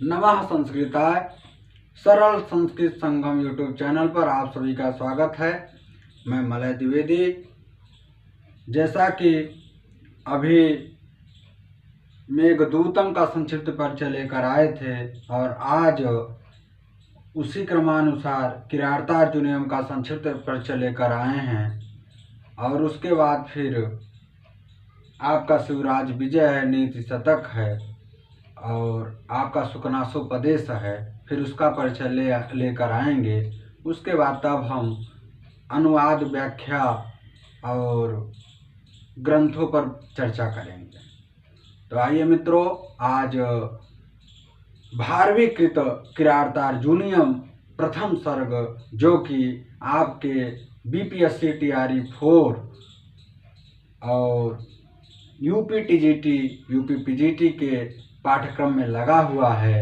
नमः संस्कृताय सरल संस्कृत संगम यूट्यूब चैनल पर आप सभी का स्वागत है। मैं मलय द्विवेदी। जैसा कि अभी मेघदूतम का संक्षिप्त परिचय लेकर आए थे और आज उसी क्रमानुसार किरातार्जुनीयम का संक्षिप्त परिचय लेकर आए हैं और उसके बाद फिर आपका शिवराज विजय है, नीति शतक है और आपका सुकनासोपदेश है, फिर उसका परिचय लेकर आएंगे। उसके बाद तब हम अनुवाद, व्याख्या और ग्रंथों पर चर्चा करेंगे। तो आइए मित्रों, आज 12वीं कृत किरातार्जुनीयम प्रथम सर्ग, जो कि आपके BPSC TRE 4 और UP TGT UP PGT के पाठ्यक्रम में लगा हुआ है,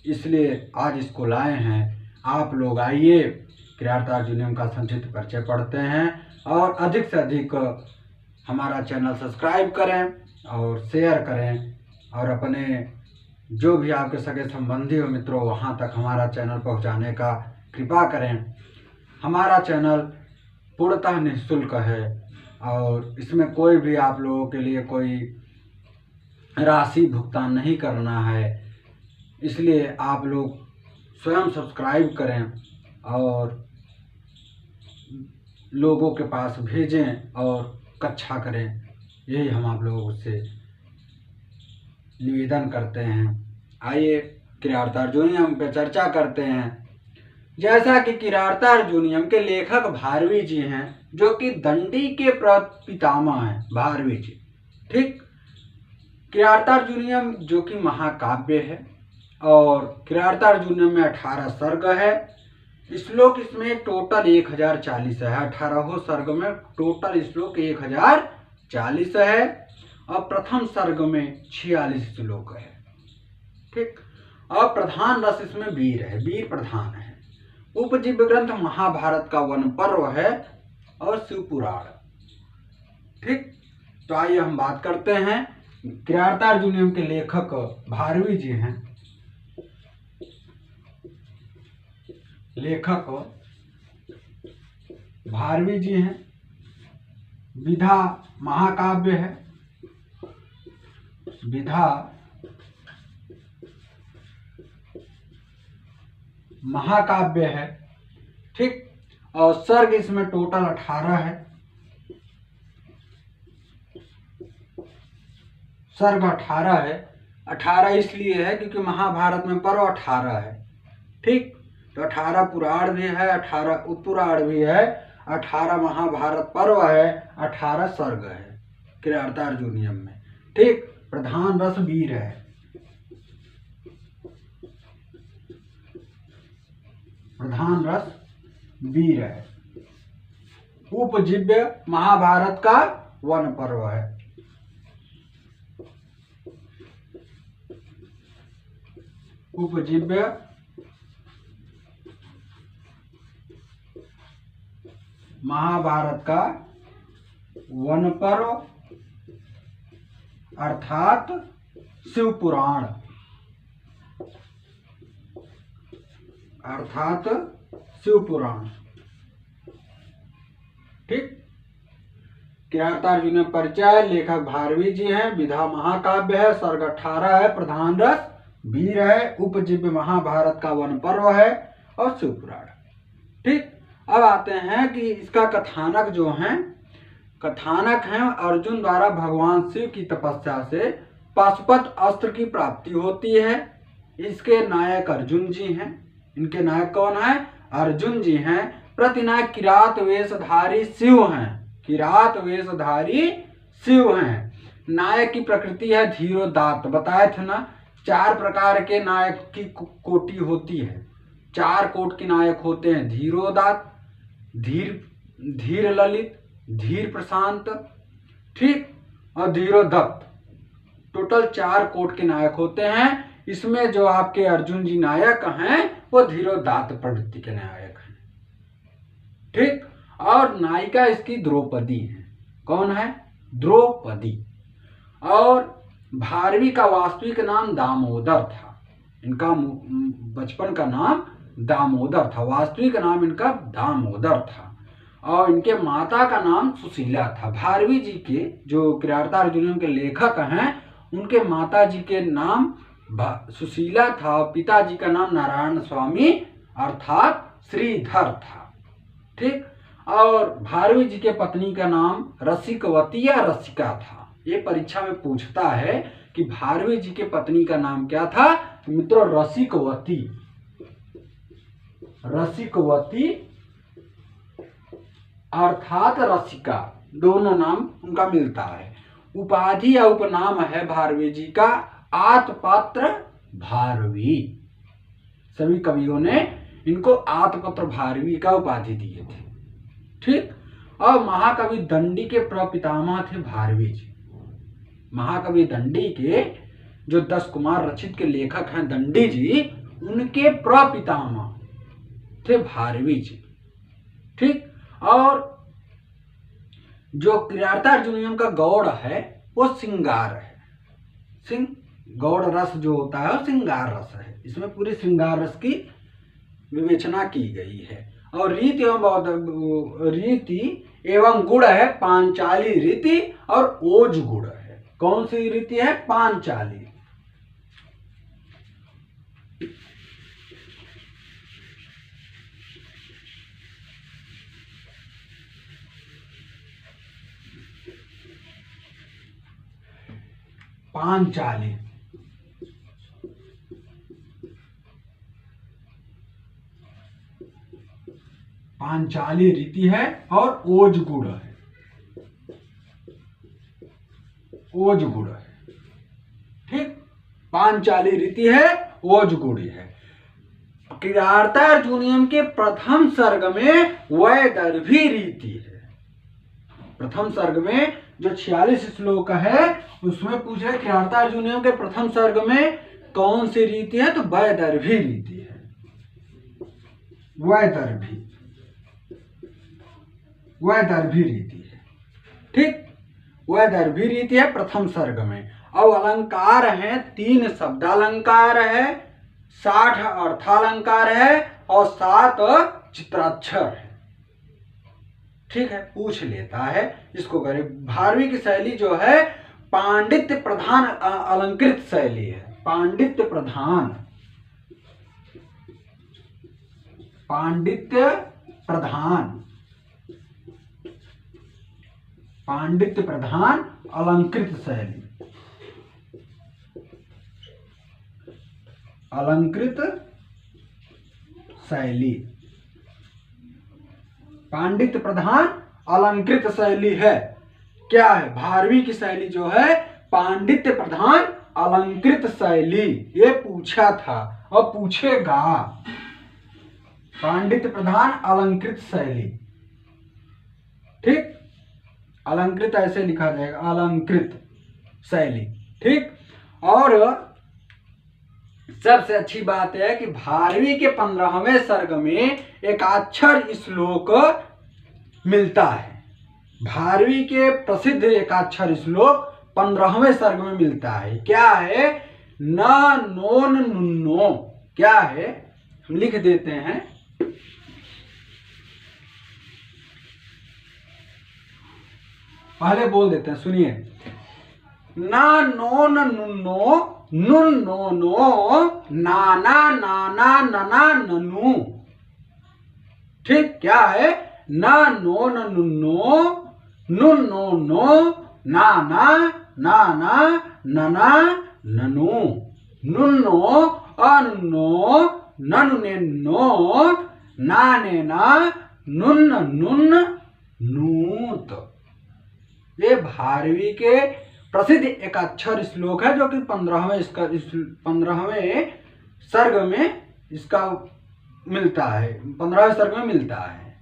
इसलिए आज इसको लाए हैं। आप लोग आइए किरातार्जुनीयम का संक्षिप्त परिचय पढ़ते हैं और अधिक से अधिक हमारा चैनल सब्सक्राइब करें और शेयर करें और अपने जो भी आपके सगे संबंधी हो मित्रों, वहाँ तक हमारा चैनल पहुँचाने का कृपा करें। हमारा चैनल पूर्णतः निःशुल्क है और इसमें कोई भी आप लोगों के लिए कोई राशि भुगतान नहीं करना है, इसलिए आप लोग स्वयं सब्सक्राइब करें और लोगों के पास भेजें और कक्षा करें। यही हम आप लोगों से निवेदन करते हैं। आइए किरातार्जुनीयम पे चर्चा करते हैं। जैसा कि किरातार्जुनीयम के लेखक भारवी जी हैं, जो कि दंडी के पितामह हैं, भारवी जी। ठीक, किरातार्जुनीयम जो कि महाकाव्य है और किरातार्जुनीयम में 18 सर्ग है। श्लोक इसमें टोटल 1040 है। 18 सर्ग में टोटल श्लोक 1040 है और प्रथम सर्ग में 46 श्लोक है। ठीक, और प्रधान रस इसमें वीर है, वीर प्रधान है। उपजीव्य ग्रंथ महाभारत का वन पर्व है और शिवपुराण। ठीक, तो आइए हम बात करते हैं। किरातार्जुनीयम के लेखक भारवी जी हैं। लेखक भारवी जी हैं। विधा महाकाव्य है, विधा महाकाव्य है। ठीक, और सर्ग इसमें टोटल 18 है। सर्ग 18 है। 18 इसलिए है क्योंकि महाभारत में पर्व 18 है। ठीक, तो 18 पुराण भी है, 18 उपपुराण भी है, 18 महाभारत पर्व है, 18 सर्ग है किरातार्जुनीयम में। ठीक, प्रधान रस वीर है। प्रधान रस वीर है। उपजीव्य महाभारत का वन पर्व है। उपजीव्य महाभारत का वन पर्व अर्थात शिवपुराण, अर्थात शिवपुराण। ठीक, किरातार्जुनीयम परिचय, लेखक भारवी जी हैं। विधा महाकाव्य है, सर्ग 18 है, प्रधान रस वीर है, उपजीव्य महाभारत का वन पर्व है और शिवपुराण। ठीक, अब आते हैं कि इसका कथानक जो है, कथानक है अर्जुन द्वारा भगवान शिव की तपस्या से पाशुपत अस्त्र की प्राप्ति होती है। इसके नायक अर्जुन जी हैं। इनके नायक कौन है? अर्जुन जी हैं। प्रतिनायक किरात वेशधारी शिव हैं। किरात वेशधारी शिव हैं। नायक की प्रकृति है धीरोदात्त। बताए थे ना, 4 प्रकार के नायक की कोटि होती है। 4 कोट के नायक होते हैं: धीरोदात्त, धीर ललित, धीर प्रशांत, ठीक, और धीरोदत्त। टोटल 4 कोट के नायक होते हैं। इसमें जो आपके अर्जुन जी नायक हैं वो धीरोदात्त प्रवृत्ति के नायक हैं। ठीक, और नायिका इसकी द्रौपदी है। कौन है? द्रौपदी। और भारवी का वास्तविक नाम दामोदर था। इनका बचपन का नाम दामोदर था, वास्तविक नाम इनका दामोदर था, और इनके माता का नाम सुशीला था। भारवी जी के जो किराता अर्जुनीयम के लेखक हैं, उनके माता जी के नाम सुशीला था, पिताजी का नाम नारायण स्वामी अर्थात श्रीधर था। ठीक, और भारवी जी के पत्नी का नाम रसिकवती या रसिका था। ये परीक्षा में पूछता है कि भारवी जी के पत्नी का नाम क्या था, तो मित्रों रसिकवती, रसिकवती अर्थात रसिका, दोनों नाम उनका मिलता है। उपाधि या उपनाम है भारवी जी का आतपत्र भारवी। सभी कवियों ने इनको आतपत्र भारवी का उपाधि दिए थे। ठीक, और महाकवि दंडी के प्रपितामह थे भारवी जी। महाकवि दंडी के जो 10 कुमार रचित के लेखक हैं दंडी जी, उनके प्रपितामह थे भारवी जी। ठीक, और जो किराता अर्जुनीयम का गौड़ है वो श्रृंगार है। गौड़ रस जो होता है वो श्रृंगार रस है। इसमें पूरी श्रृंगार रस की विवेचना की गई है। और रीति एवं गुण है पांचाली रीति और ओज गुण है। कौन सी रीति है? पांचाली। पांचाली पांचाली रीति है और ओज गुण है। ओज गुण है। ठीक, पांचाली रीति है, ओज गुण है। किराता अर्जुनीयम के प्रथम सर्ग में वैदर्भी रीति है। प्रथम सर्ग में जो 46 श्लोक है उसमें पूछ रहे किराता अर्जुनीयम के प्रथम सर्ग में कौन सी रीति है, तो वैदर्भी रीति है। वैदर्भी रीति है। ठीक, वैदर्भी रीति है प्रथम सर्ग में। अब अलंकार है 3 शब्दालंकार है, 60 अर्थालंकार है और 7 चित्राक्षर है। ठीक है, पूछ लेता है, इसको करें। भारवी की शैली जो है पांडित्य प्रधान अलंकृत शैली है। पांडित्य प्रधान, पांडित्य प्रधान, पांडित्य प्रधान अलंकृत शैली, अलंकृत शैली, पांडित्य प्रधान अलंकृत शैली है। क्या है? भारवी की शैली जो है पांडित्य प्रधान अलंकृत शैली। ये पूछा था और पूछेगा। पांडित्य प्रधान अलंकृत शैली। ठीक, अलंकृत ऐसे लिखा जाएगा, अलंकृत शैली। ठीक, और सबसे अच्छी बात है कि भारवी के 15वें सर्ग में एकाक्षर श्लोक मिलता है। भारवी के प्रसिद्ध एकाक्षर श्लोक 15वें सर्ग में मिलता है। क्या है? न नोन नुन्नो। क्या है? हम लिख देते हैं। पहले बोल देते हैं, सुनिए। ना नोन नुन्नो, नुन नो नो, नाना नाना नना ननु। ठीक, क्या है? ना नोन नुन्नो, नुन नो नो, नाना नाना नना ननु। नुन्नो अनुन्नो, ननुनेन्नो, नानेना, नुन नुन नूत। ये भारवी के प्रसिद्ध एकाक्षर श्लोक है जो कि 15वें सर्ग में इसका मिलता है। 15वें सर्ग में मिलता है।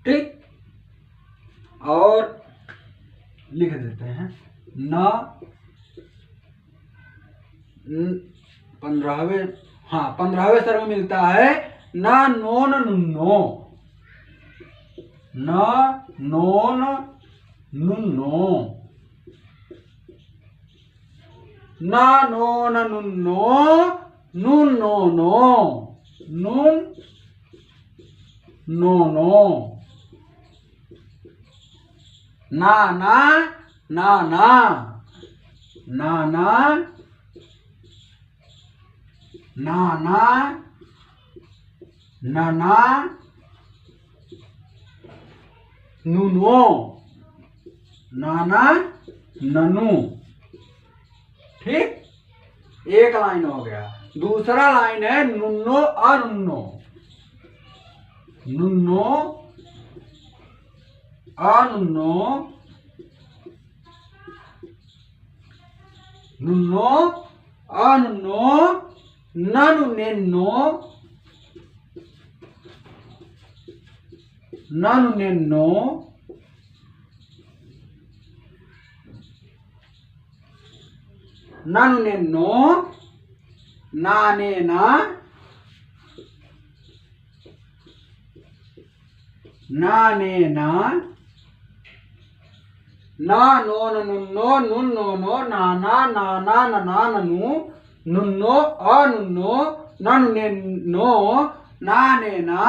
ठीक, और लिख देते हैं न 15वें सर्ग में मिलता है न नोन नुन्नो, न नोन नुन्नो, न नोन नुन्नो, नून नो नो, नून नो नो, ना ना ना ना, ना ना ना ना, ना ना, नुनो, नाना ननु। ठीक, एक लाइन हो गया। दूसरा लाइन है नुन्नो अनुन्नो, नुन्नो अनुन्नो, नुन्नो अनुन्नो, ननु नेन्नो, ननु नेन्नो, ननु नेन्नो, नानेना, नानेना, ना नो नुन्नो, नुन्नो नो, नाना नाना नना ननु, नुन्नो अनुन्नो, ननु नेन्नो, नानेना,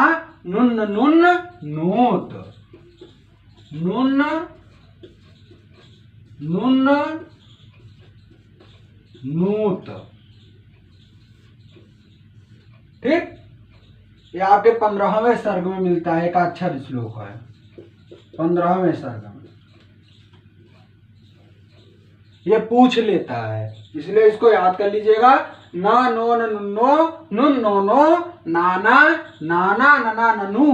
नुन्न नुन्न नूत, नुन्न नुन्न नूत। ठीक, ये आपके 15वें सर्ग में मिलता है, एक अक्षर श्लोक है 15वें सर्ग में। ये पूछ लेता है, इसलिए इसको याद कर लीजिएगा। ना नो नुन्नो, नुन नो नो, नाना नाना नना ननु,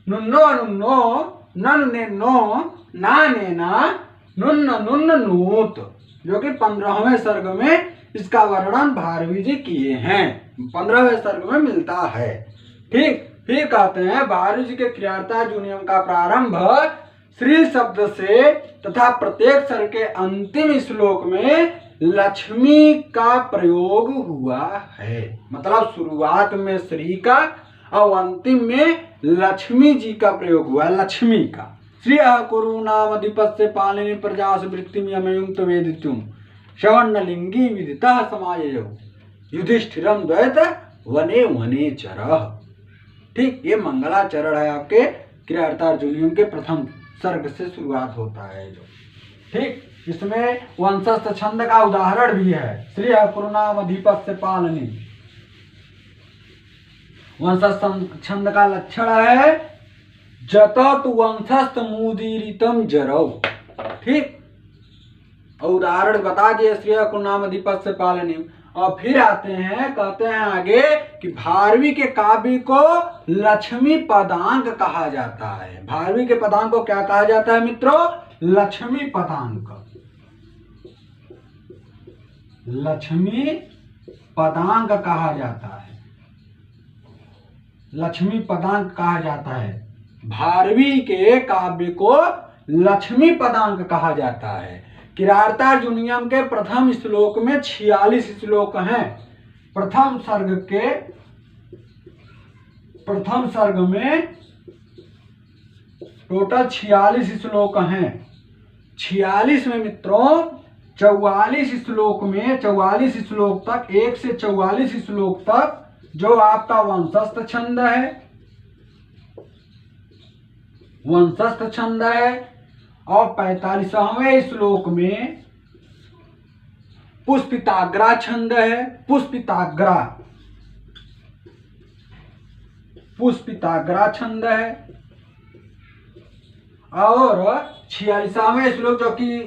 नुन्नो नुन्नो, नन नेन्नो, नानेना, नुन्न नुन्न नूत, जो कि 15वें सर्ग में इसका वर्णन भारवी जी किए हैं, 15वें सर्ग में मिलता है। ठीक, फिर कहते हैं भारवी जी के क्रियार्थ नियम का प्रारंभ श्री शब्द से तथा प्रत्येक सर्ग के अंतिम श्लोक में लक्ष्मी का प्रयोग हुआ है। मतलब शुरुआत में श्री का और अंतिम में लक्ष्मी जी का प्रयोग हुआ, लक्ष्मी का। श्री कुरुनामधिपस्य पालिनी प्रजास वृत्तिम यमयुक्त वेदितुम श्रवणलिंगी विदिता समाययो युधिष्ठिरम द्वैत वने वने चरः। ठीक, ये मंगलाचरण है आपके क्रियार्थार्जुनियम के प्रथम सर्ग से शुरुआत होता है जो। ठीक, इसमें वंशस्थ छंद का उदाहरण भी है। श्री कुरुनामधिपस्य पालिनी, वंशस्थ छंद का लक्षण है जतत वंशस्थ मुदीरितम जरौ। ठीक, और उदाहरण बता दिए श्री कुरुनामधिपस्य पालिनी। और फिर आते हैं, कहते हैं आगे कि भारवी के काव्य को लक्ष्मी पदांक कहा जाता है। भारवी के पदांक को क्या कहा जाता है मित्रों? लक्ष्मी पदांक, लक्ष्मी पदांक कहा जाता है, लक्ष्मी पदांक कहा जाता है। भारवी के काव्य को लक्ष्मी पदांक कहा जाता है। किरातार्जुनीयम के प्रथम श्लोक में 46 श्लोक हैं। प्रथम सर्ग में टोटल 46 श्लोक हैं। 46 में मित्रों 44 श्लोक में 44 श्लोक तक, 1 से 44 श्लोक तक जो आपका वंशस्थ छंद है, वंशस्थ छंद है, और 45वें श्लोक में पुष्पिताग्रा छंद है। पुष्पिताग्रा छंद है। और 46वां श्लोक जो कि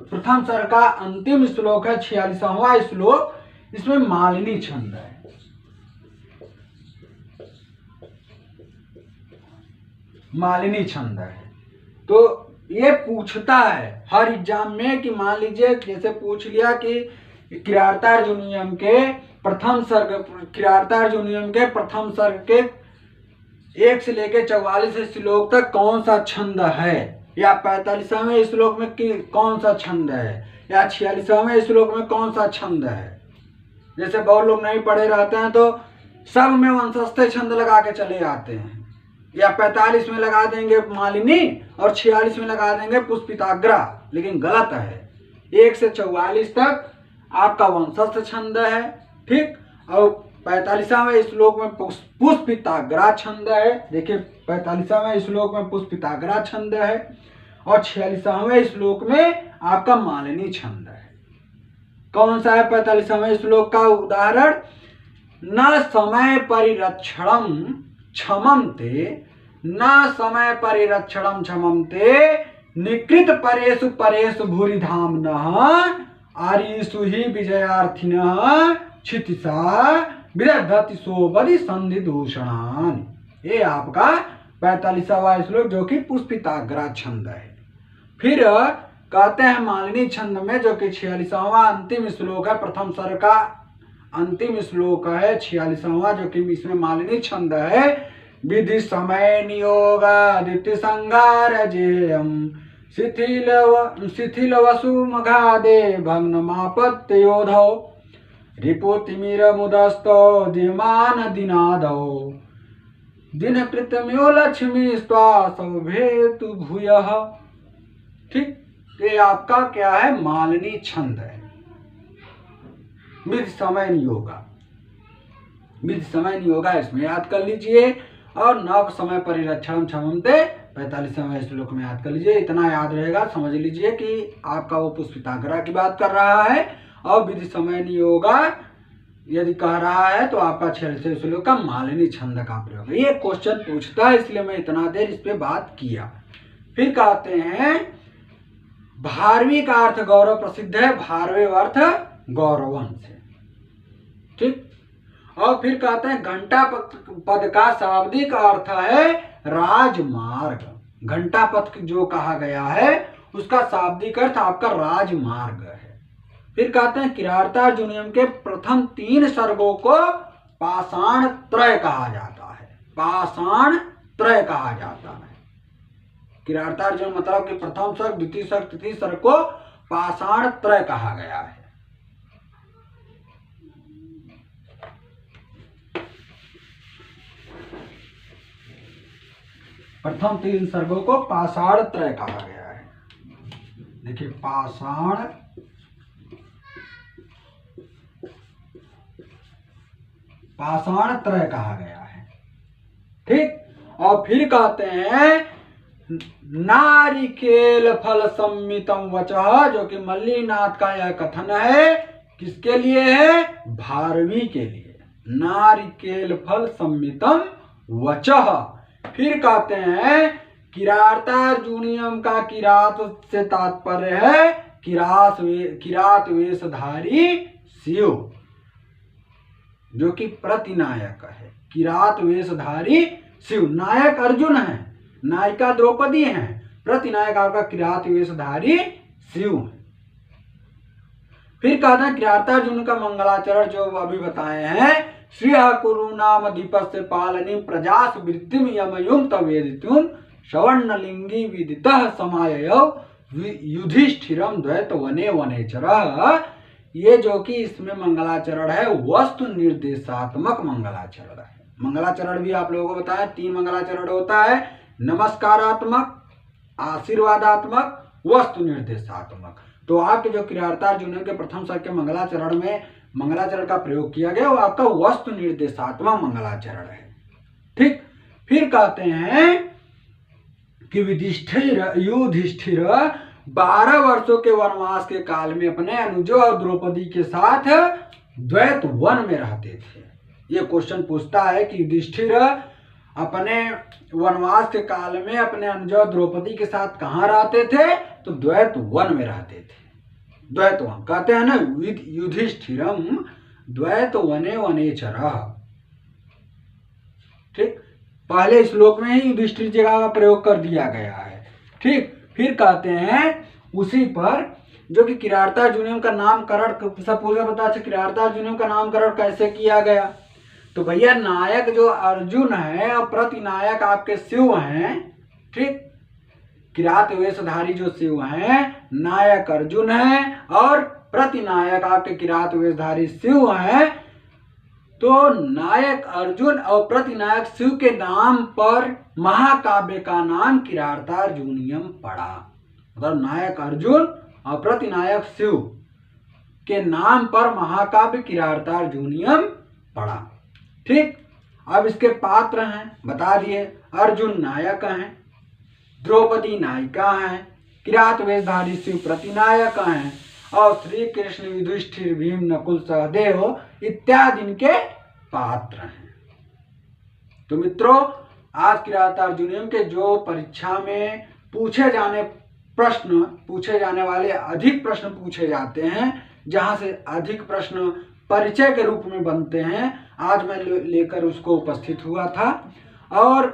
प्रथम सर्ग का अंतिम श्लोक है, 46वां श्लोक, इसमें मालिनी छंद है। मालिनी छंद है। तो ये पूछता है हर एग्जाम में कि मान लीजिए जैसे पूछ लिया कि किरातार्जुनीयम के प्रथम सर्ग, किरातार्जुनीयम के प्रथम सर्ग के 1 से लेकर 44 श्लोक तक कौन सा छंद है, या 45वें श्लोक में कौन सा छंद है, या 46वें श्लोक में कौन सा छंद है। जैसे बहुत लोग नहीं पढ़े रहते हैं तो सब में वंशस्थ छंद लगा के चले आते हैं, या 45 में लगा देंगे मालिनी और 46 में लगा देंगे पुष्पिताग्रा, लेकिन गलत है। 1 से 44 तक आपका वंशस्थ छंद है। ठीक, और 45वें श्लोक में पुष्पिताग्रा छंद है। देखिए 45वें श्लोक में पुष्पिताग्रा छंद है और 46वें श्लोक में आपका मालिनी छंद है। कौन सा है 45वें श्लोक का उदाहरण? न समय परिरक्षणम क्षमन्ते, न समय परिरक्षणम क्षमन्ते, निकृत परेषु परेषु भूरि धाम्नः, आरीषु हि विजयार्थिनः, क्षितिशा विदधति सोपरि संधि दूषणान। ये आपका 45वां श्लोक जो कि पुष्पिताग्रा छंद है। फिर कहते हैं मालिनी छंद में जो कि 46वां अंतिम श्लोक है, प्रथम सर्ग का अंतिम श्लोक है 46वां, जो कि इसमें मालिनी छंद है। विधि समय नियोग दिति संगार जेयम शिथिल वसु मघादे भग्न मापत्य योधौ रिपुतिमिर मुदस्तो दिमान दिनादौ दिन कृतम्यो लक्ष्मी स्वासभेतु भूयः। ठीक, ये आपका क्या है? मालिनी छंद है। विधि समय नियोगा, विधि समय नियोगा इसमें याद कर लीजिए। और नव समय परिरक्षण क्षमन्ते 45वें श्लोक में याद कर लीजिए। इतना याद रहेगा, समझ लीजिए कि आपका वो पुष्पिताग्रा की बात कर रहा है और विधि समय नियोगा यदि कह रहा है तो आपका 46वें श्लोक का मालिनी छंद का प्रयोग है। ये क्वेश्चन पूछता है, इसलिए मैं इतना देर इस पे बात किया। फिर कहते हैं भारवी का अर्थ गौरव प्रसिद्ध है, भारवे अर्थ गौरवंश है। ठीक, और फिर कहते हैं घंटा पद का शाब्दिक अर्थ है राजमार्ग। घंटा पद जो कहा गया है उसका शाब्दिक अर्थ आपका राजमार्ग है। फिर कहते हैं किरातार्जुनीयम के प्रथम 3 सर्गों को पाषाण त्रय कहा जाता है। पाषाण त्रय कहा जाता है। किरातार्जुन मतलब कि प्रथम सर्ग, द्वितीय सर्ग, तृतीय सर्ग को पाषाण त्रय कहा गया है। प्रथम 3 सर्गों को पाषाण त्रय कहा गया है। देखिए पाषाण त्रय कहा गया है। ठीक, और फिर कहते हैं नारिकेल फल सम्मितम वचः, जो कि मल्लीनाथ का यह कथन है। किसके लिए है? भारवी के लिए। नारिकेल फल सम्मितम वचः। फिर कहते हैं किरातार्जुनीयम का किरात से तात्पर्य है किरात वेशधारी शिव, जो कि प्रतिनायक है। किरात वेशधारी शिव, नायक अर्जुन है, नायिका द्रौपदी है, प्रतिनायक आपका किरात वेशधारी शिव है। फिर कहते हैं किरातार्जुन का मंगलाचरण जो अभी बताए हैं, श्री कुरु नाम दीपस्य पालनीम प्रजास वृत्तिम यमयुम तवेदितुम श्रवणलिंगी विदितः समाययौ युधिष्ठिरम द्वैत वने वनेचरः। ये जो कि इसमें मंगलाचरण है वस्तु निर्देशात्मक मंगलाचरण है। मंगलाचरण भी आप लोगों को बताया 3 मंगलाचरण होता है, नमस्कारात्मक, आशीर्वादात्मक, वस्तु निर्देशात्मक। तो आपके जो किरातार्जुनीयम के प्रथम सर्ग के मंगलाचरण में मंगलाचरण का प्रयोग किया गया वो आपका वस्तु निर्देशात्मक मंगलाचरण है। ठीक, फिर कहते हैं कि युधिष्ठिर 12 वर्षों के वनवास के काल में अपने अनुजों और द्रौपदी के साथ द्वैत वन में रहते थे। ये क्वेश्चन पूछता है कि युधिष्ठिर अपने वनवास के काल में अपने अनुजों द्रौपदी के साथ कहाँ रहते थे? तो द्वैत वन में रहते थे। द्वैत वन कहते हैं ना, युधिष्ठिरम द्वैत वने वनेचरः। ठीक, पहले श्लोक में ही युधिष्ठिर जगह का प्रयोग कर दिया गया है। ठीक, फिर कहते हैं उसी पर जो कि किरातार्जुनीयम का नामकरण सब पूरा पता है। किरातार्जुनीयम का नामकरण कैसे किया गया? तो भैया नायक जो अर्जुन है और प्रतिनायक आपके शिव हैं। ठीक, किरात वेशधारी जो शिव हैं, नायक अर्जुन है और प्रतिनायक आपके किरात वेशधारी शिव हैं। तो नायक अर्जुन और प्रतिनायक शिव के नाम पर महाकाव्य का नाम किरातार्जुनीयम पड़ा। मतलब नायक अर्जुन और प्रतिनायक शिव के नाम पर महाकाव्य किरातार्जुनीयम पड़ा। ठीक, अब इसके पात्र हैं बता दिए, अर्जुन नायक हैं, द्रौपदी नायिका हैं, किरात वेशधारी शिव प्रतिनायक हैं और श्री कृष्ण युधिष्ठिर भीम नकुल सहदेव इत्यादि इनके पात्र हैं। तो मित्रों, आज किरातार्जुनीयम के जो परीक्षा में पूछे जाने वाले अधिक प्रश्न पूछे जाते हैं, जहां से अधिक प्रश्न परिचय के रूप में बनते हैं, आज मैं लेकर उसको उपस्थित हुआ था और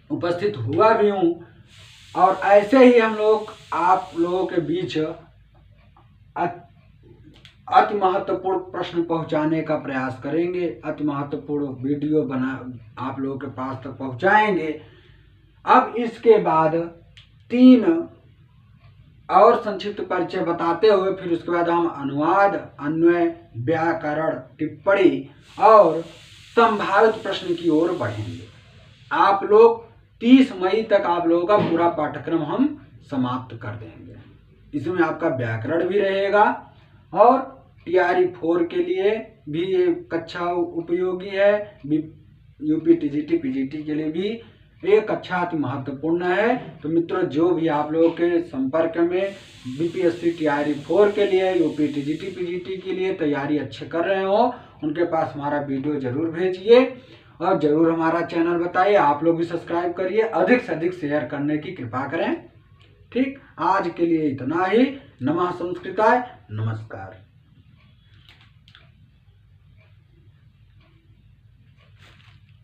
उपस्थित हुआ भी हूं। और ऐसे ही हम लोग आप लोगों के बीच अति महत्वपूर्ण प्रश्न पहुंचाने का प्रयास करेंगे, अति महत्वपूर्ण वीडियो बना आप लोगों के पास तक पहुंचाएंगे। अब इसके बाद 3 और संक्षिप्त परिचय बताते हुए फिर उसके बाद हम अनुवाद, अन्वय, व्याकरण, टिप्पणी और संभावित प्रश्न की ओर बढ़ेंगे। आप लोग 30 मई तक आप लोगों का पूरा पाठ्यक्रम हम समाप्त कर देंगे। इसमें आपका व्याकरण भी रहेगा और TRE 4 के लिए भी ये कक्षा उपयोगी है, यूपी TGT PGT के लिए भी ये कक्षा अति महत्वपूर्ण है। तो मित्रों, जो भी आप लोगों के संपर्क में BPSC TRE 4 के लिए, यूपी TGT PGT के लिए तैयारी अच्छे कर रहे हो, उनके पास हमारा वीडियो जरूर भेजिए और जरूर हमारा चैनल बताइए। आप लोग भी सब्सक्राइब करिए, अधिक से अधिक शेयर करने की कृपा करें। ठीक, आज के लिए इतना ही। नमः संस्कृताय, नमस्कार।